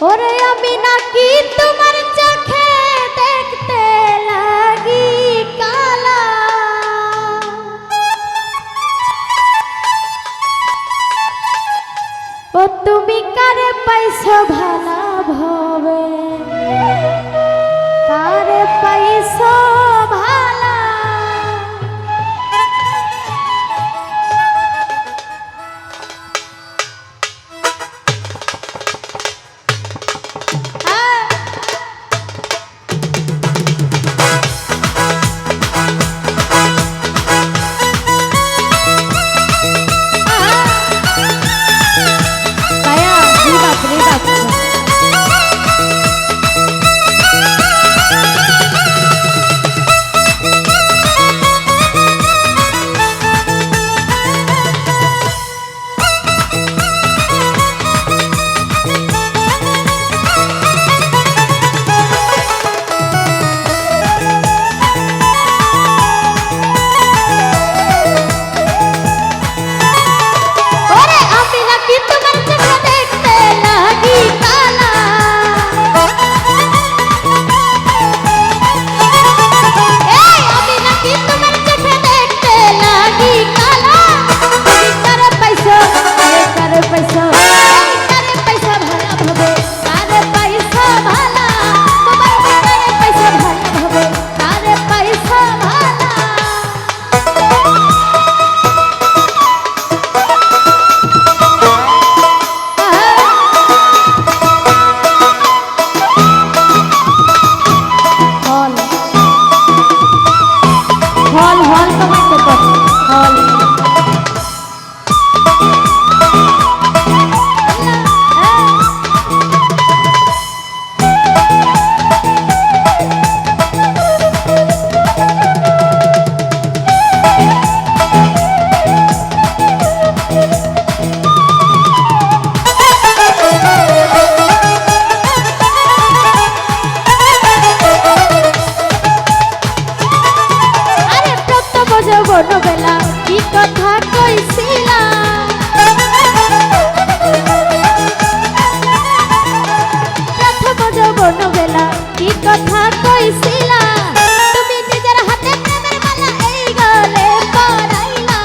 ওরে আমি নাকি তোমার চোখে দেখতে লাগি কালা, ও তুমি কারে পাইছো ভালা ভবে, কারে পাইছো ভালা। ছোটবেলা কি কথা কইছিলা, প্রথম যৌবনবেলা কি কথা কইছিলা, তুমি নিজের হাতে প্রেমের মালা এই গলে পরাইলা,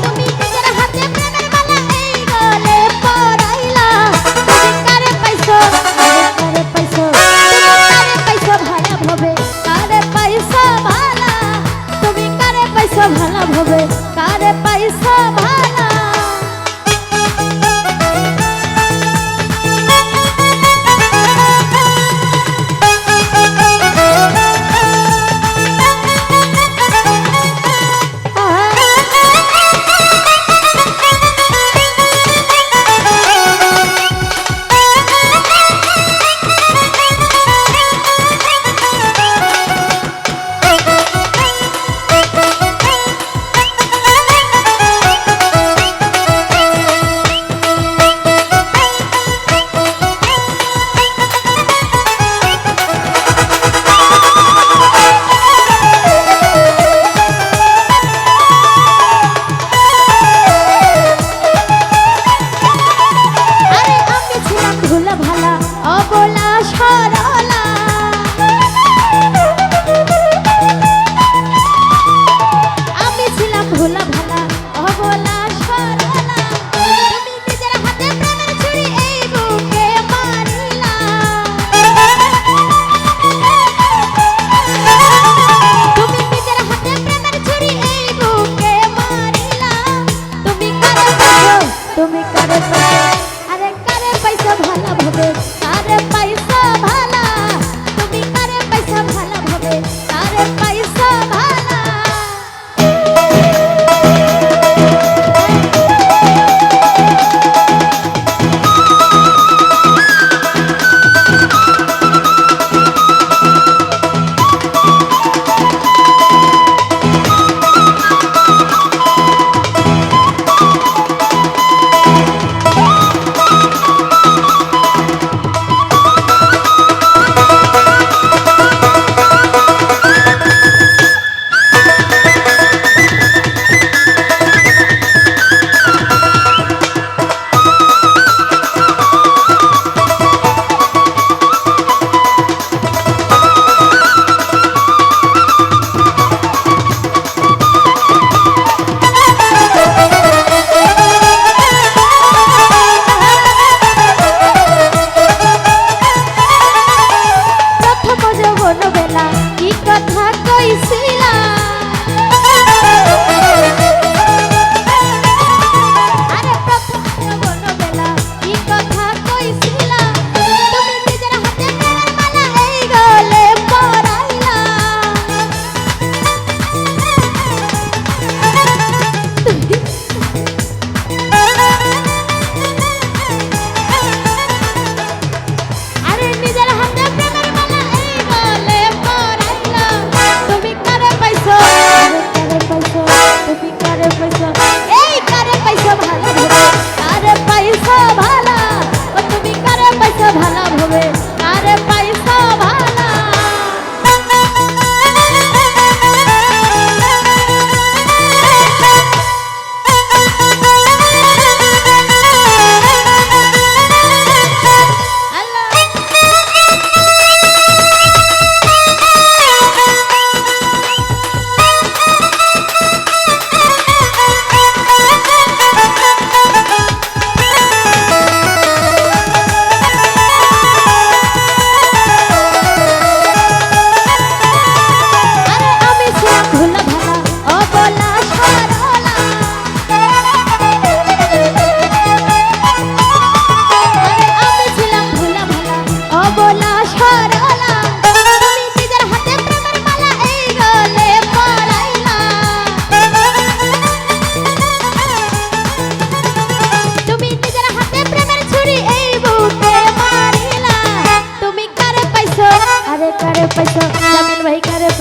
তুমি নিজের হাতে প্রেমের মালা এই গলে পরাইলা, তুমি কারে পাইছো, কারে পাইছো, তুমি কারে পাইছো ভালা ভবে, কারে পাইছো ভালা। তুমি কারে পাইছো, আরে কারে পাইছো ভালা ভবে, কারে পাইছো ভালা, তুমি কারে পাইছো ভালা ভবে, কারে পাইছো ভালা।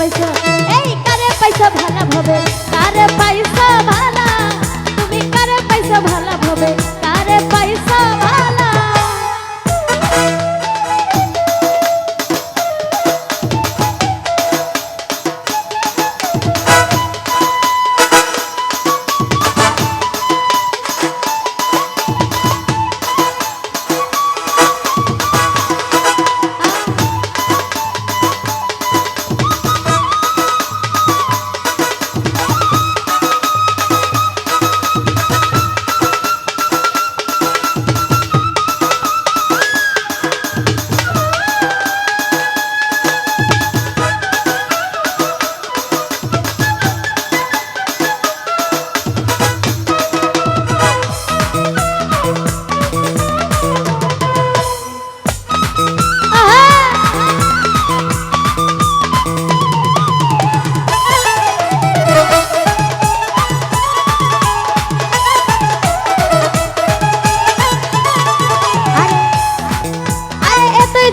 পাইছো এই কারে পাইছো ভালো ভাবে কারে পাইছো ভালো তুমি কারে পাইছো ভালো ভাবে কারে পাইছো ভালো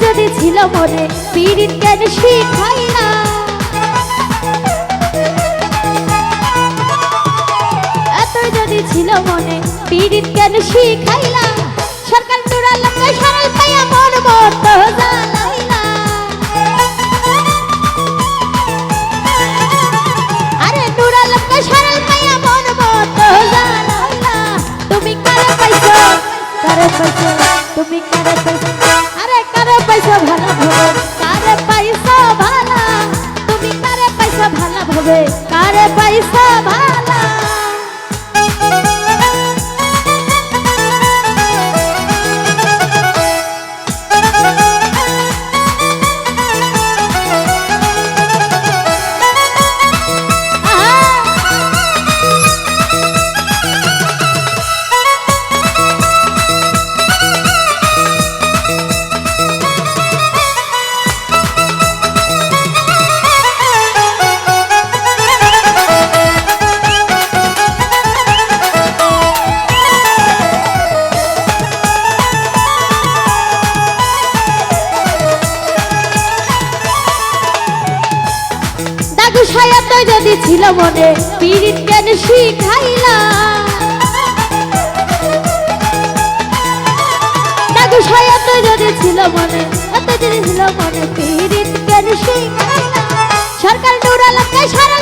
যদি ছিল মনে পীড়িত কেন শিখাইলা এতই যদি ছিল মনে পীড়িত কেন শিখাইলা সরকার তোরা লোক সরল পাইয়া মন মত জানাইলা আরে তোরা লোক সরল পাইয়া মন মত জানাইলা তুমি কারে পাইছো তুমি কারে পাইছো আরে কারে পাইছো ভালো ভাবে কারে পাইছো ভালো তুমি কারে পাইছো ভালো ভাবে কারে পাইছো ভালো যদি ছিল মনে পীড়িত কেন শিখাইলা দাদু সায়াত যদি ছিল মনে এত যদি ছিল মনে পীড়িত কেন শিখাইলা সরকার নুরা লোকে সারা